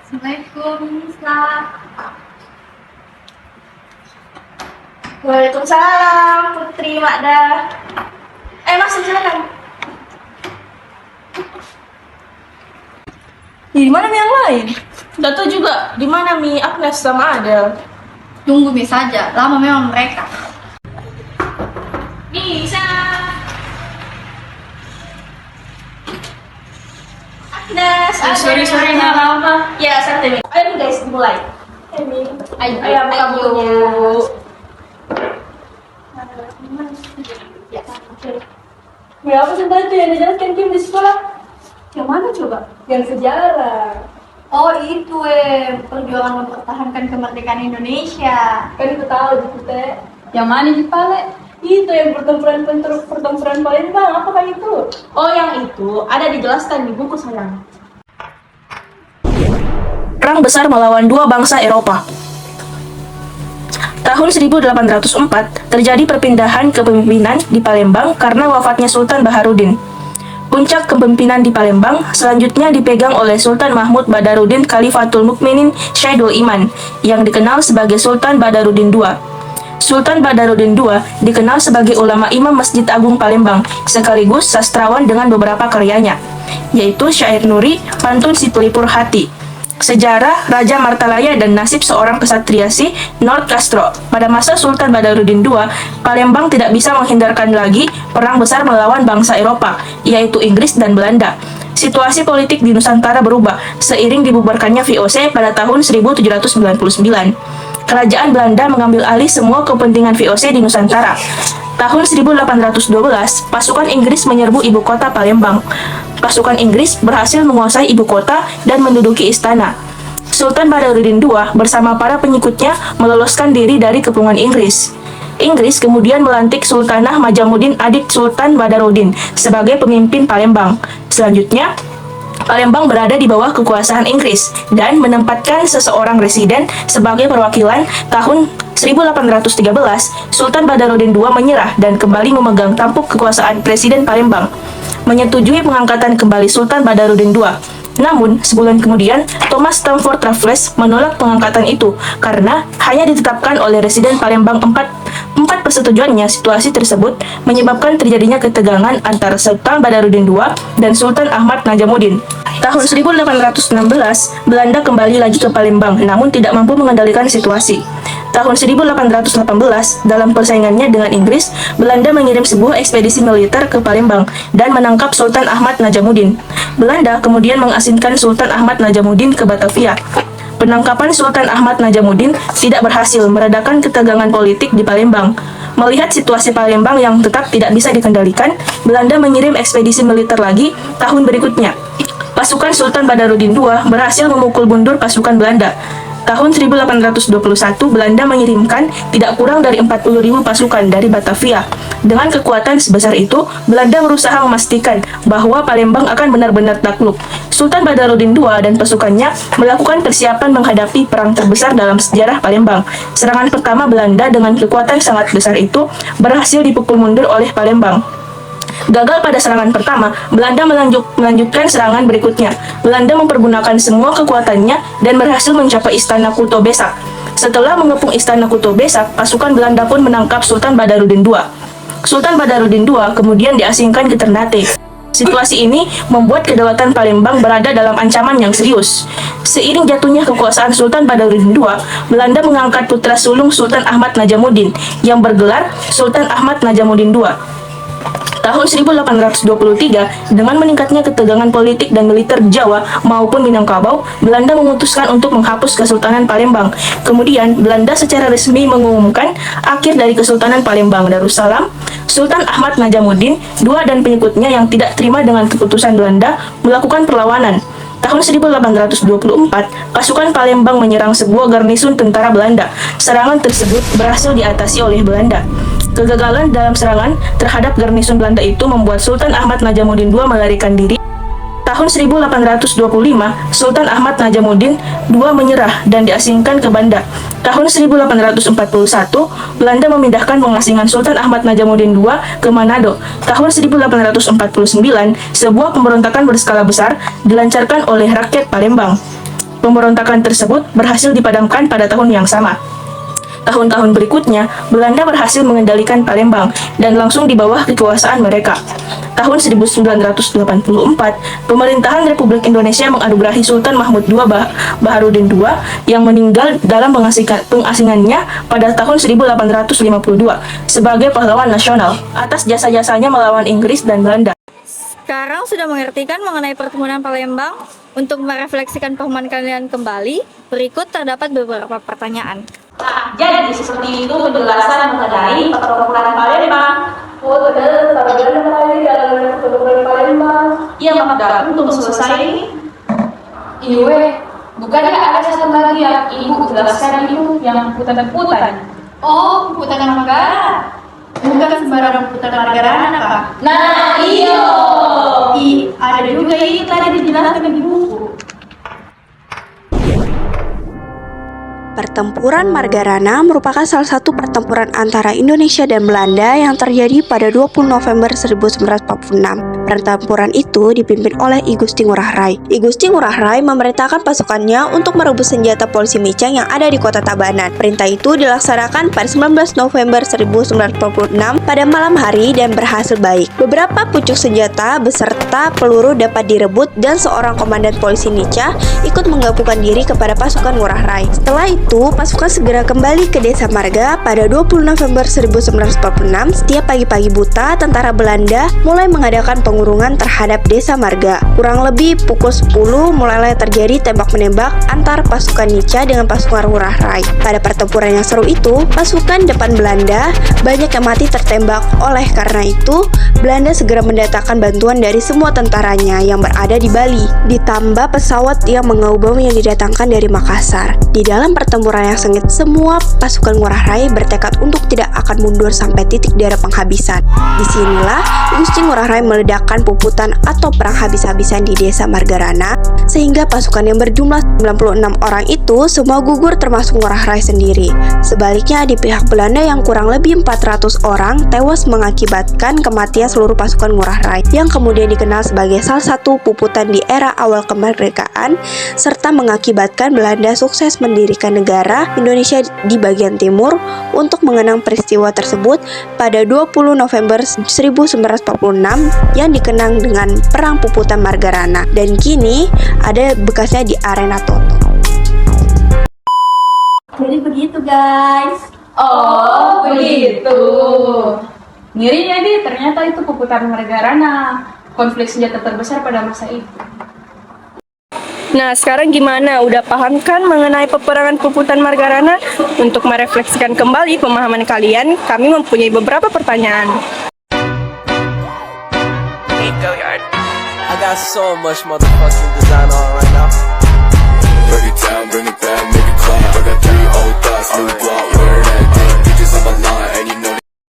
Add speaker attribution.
Speaker 1: Assalamualaikum, Ustaz.
Speaker 2: Waalaikumsalam, Putri Makda. Masuk silakan. Di mana Mi yang lain? Gak tahu juga di mana Mi, Agnes sama Adel.
Speaker 1: Tunggu Mi saja, lama memang mereka.
Speaker 2: Bisa. Agnes, Adel.
Speaker 1: Sorry, lama.
Speaker 2: Ya, santai Mi. Ayo guys, dimulai. Ayo kamu. Ya, apa sih tadi yang dijelaskan Kim di sekolah? Yang mana coba? Yang sejarah.
Speaker 1: Oh itu perjuangan mempertahankan kemerdekaan Indonesia.
Speaker 2: Kan itu tahu gitu teh.
Speaker 1: Yang mana di Pale?
Speaker 2: Itu yang pertempuran Palembang, apakah itu? Oh, yang itu ada dijelaskan di buku sayang. Perang besar melawan dua bangsa Eropa. Tahun 1804 terjadi perpindahan kepemimpinan di Palembang karena wafatnya Sultan Baharudin. Puncak kepemimpinan di Palembang selanjutnya dipegang oleh Sultan Mahmud Badarudin Khalifatul Mukminin Syaidul Iman yang dikenal sebagai Sultan Badarudin II. Sultan Badarudin II dikenal sebagai ulama Imam Masjid Agung Palembang sekaligus sastrawan dengan beberapa karyanya, yaitu Syair Nuri, Pantun Si Pelipur Hati, Sejarah Raja Martalaya dan Nasib Seorang Kesatria Si North Castro. Pada masa Sultan Badarudin II, Palembang tidak bisa menghindarkan lagi perang besar melawan bangsa Eropa, yaitu Inggris dan Belanda. Situasi politik di Nusantara berubah seiring dibubarkannya VOC pada tahun 1799. Kerajaan Belanda mengambil alih semua kepentingan VOC di Nusantara. Tahun 1812, pasukan Inggris menyerbu ibu kota Palembang. Pasukan Inggris berhasil menguasai ibu kota dan menduduki istana. Sultan Badarudin II bersama para pengikutnya meloloskan diri dari kepungan Inggris. Inggris kemudian melantik Sultanah Majamuddin adik Sultan Badarudin sebagai pemimpin Palembang. Selanjutnya, Palembang berada di bawah kekuasaan Inggris dan menempatkan seseorang residen sebagai perwakilan. Tahun 1813, Sultan Badarudin II menyerah dan kembali memegang tampuk kekuasaan Presiden Palembang, menyetujui pengangkatan kembali Sultan Badarudin II. Namun, sebulan kemudian, Thomas Stamford Raffles menolak pengangkatan itu karena hanya ditetapkan oleh Residen Palembang. Empat persetujuannya. Situasi tersebut menyebabkan terjadinya ketegangan antara Sultan Badarudin II dan Sultan Ahmad Najamuddin. Tahun 1816, Belanda kembali lagi ke Palembang, namun tidak mampu mengendalikan situasi. Tahun 1818, dalam persaingannya dengan Inggris, Belanda mengirim sebuah ekspedisi militer ke Palembang dan menangkap Sultan Ahmad Najamuddin. Belanda kemudian mengasingkan Sultan Ahmad Najamuddin ke Batavia. Penangkapan Sultan Ahmad Najamuddin tidak berhasil meredakan ketegangan politik di Palembang. Melihat situasi Palembang yang tetap tidak bisa dikendalikan, Belanda mengirim ekspedisi militer lagi tahun berikutnya. Pasukan Sultan Badarudin II berhasil memukul mundur pasukan Belanda. Tahun 1821, Belanda mengirimkan tidak kurang dari 40.000 pasukan dari Batavia. Dengan kekuatan sebesar itu, Belanda berusaha memastikan bahwa Palembang akan benar-benar takluk. Sultan Badarudin II dan pasukannya melakukan persiapan menghadapi perang terbesar dalam sejarah Palembang. Serangan pertama Belanda dengan kekuatan sangat besar itu berhasil dipukul mundur oleh Palembang. Gagal pada serangan pertama, Belanda melanjutkan serangan berikutnya. Belanda mempergunakan semua kekuatannya dan berhasil mencapai Istana Kuto Besak. Setelah mengepung Istana Kuto Besak, pasukan Belanda pun menangkap Sultan Badarudin II. Sultan Badarudin II kemudian diasingkan ke Ternate. Situasi ini membuat kedaulatan Palembang berada dalam ancaman yang serius. Seiring jatuhnya kekuasaan Sultan Badarudin II, Belanda mengangkat putra sulung Sultan Ahmad Najamuddin yang bergelar Sultan Ahmad Najamuddin II. Tahun 1823, dengan meningkatnya ketegangan politik dan militer di Jawa maupun Minangkabau, Belanda memutuskan untuk menghapus Kesultanan Palembang. Kemudian, Belanda secara resmi mengumumkan akhir dari Kesultanan Palembang Darussalam. Sultan Ahmad Najamuddin II dan pengikutnya yang tidak terima dengan keputusan Belanda melakukan perlawanan. Tahun 1824, pasukan Palembang menyerang sebuah garnisun tentara Belanda. Serangan tersebut berhasil diatasi oleh Belanda. Kegagalan dalam serangan terhadap garnisun Belanda itu membuat Sultan Ahmad Najamuddin II melarikan diri. Tahun 1825, Sultan Ahmad Najamuddin II menyerah dan diasingkan ke Banda. Tahun 1841, Belanda memindahkan pengasingan Sultan Ahmad Najamuddin II ke Manado. Tahun 1849, sebuah pemberontakan berskala besar dilancarkan oleh rakyat Palembang. Pemberontakan tersebut berhasil dipadamkan pada tahun yang sama. Tahun-tahun berikutnya, Belanda berhasil mengendalikan Palembang dan langsung di bawah kekuasaan mereka. Tahun 1984, pemerintahan Republik Indonesia menganugerahi Sultan Mahmud II Baharudin II yang meninggal dalam pengasingannya pada tahun 1852 sebagai pahlawan nasional atas jasa-jasanya melawan Inggris dan Belanda.
Speaker 1: Sekarang sudah mengerti kan mengenai pertemuan Palembang? Untuk merefleksikan pemahaman kalian kembali, berikut terdapat beberapa pertanyaan.
Speaker 2: Nah, jadi seperti itu penjelasan mengenai pertempuran Palembang.
Speaker 3: Oh, ternyata Palembang kali dalam pertempuran Palembang.
Speaker 2: Iya, maka untuk selesai.
Speaker 3: Iwe, bukannya ada satu lagi yang ibu jelaskan itu yang putar-putar?
Speaker 1: Oh, putaran Margarana. Bukan sembarang putaran Margarana, Kak.
Speaker 3: Nah, iyo.
Speaker 1: Ada juga ini tadi dijelaskan di buku.
Speaker 4: Pertempuran Margarana merupakan salah satu pertempuran antara Indonesia dan Belanda yang terjadi pada 20 November 1946. Pertempuran itu dipimpin oleh I Gusti Ngurah Rai. I Gusti Ngurah Rai memerintahkan pasukannya untuk merebut senjata polisi Micang yang ada di kota Tabanan. Perintah itu dilaksanakan pada 19 November 1946 pada malam hari dan berhasil baik. Beberapa pucuk senjata beserta peluru dapat direbut dan seorang komandan polisi Nica ikut menggabungkan diri kepada pasukan Ngurah Rai. Setelah itu, pasukan segera kembali ke Desa Marga pada 20 November 1946. Setiap pagi-pagi buta, tentara Belanda mulai mengadakan pengurungan terhadap Desa Marga. Kurang lebih pukul 10 mulailah terjadi tembak-menembak antar pasukan Nica dengan pasukan Ngurah Rai. Pada pertempuran yang seru itu, pasukan depan Belanda banyak yang mati tertembak. Oleh karena itu, Belanda segera mendatangkan bantuan dari semua tentaranya yang berada di Bali, ditambah pesawat yang mengau bom yang didatangkan dari Makassar. Di dalam pertempuran yang sengit, semua pasukan Ngurah Rai bertekad untuk tidak akan mundur sampai titik darah penghabisan. Disinilah Gusti Ngurah Rai meledakkan puputan atau perang habis-habisan di Desa Margarana, sehingga pasukan yang berjumlah 96 orang itu semua gugur termasuk Ngurah Rai sendiri. Sebaliknya di pihak Belanda yang kurang lebih 400 orang tewas mengakibatkan kematian seluruh pasukan Ngurah Rai yang kemudian dikenal sebagai salah satu puputan di era awal kemerdekaan serta mengakibatkan Belanda sukses mendirikan negara Indonesia di bagian timur. Untuk mengenang peristiwa tersebut pada 20 November 1946 yang dikenang dengan Perang Puputan Margarana dan kini ada bekasnya di Arena Toto.
Speaker 1: Jadi begitu, guys.
Speaker 3: Oh, begitu. Ngirinya deh, ternyata itu puputan Margarana, konflik senjata terbesar pada masa itu.
Speaker 5: Nah, sekarang gimana? Udah paham kan mengenai peperangan puputan Margarana? Untuk merefleksikan kembali pemahaman kalian, kami mempunyai beberapa pertanyaan.
Speaker 6: I got so much motherfucking design on right now.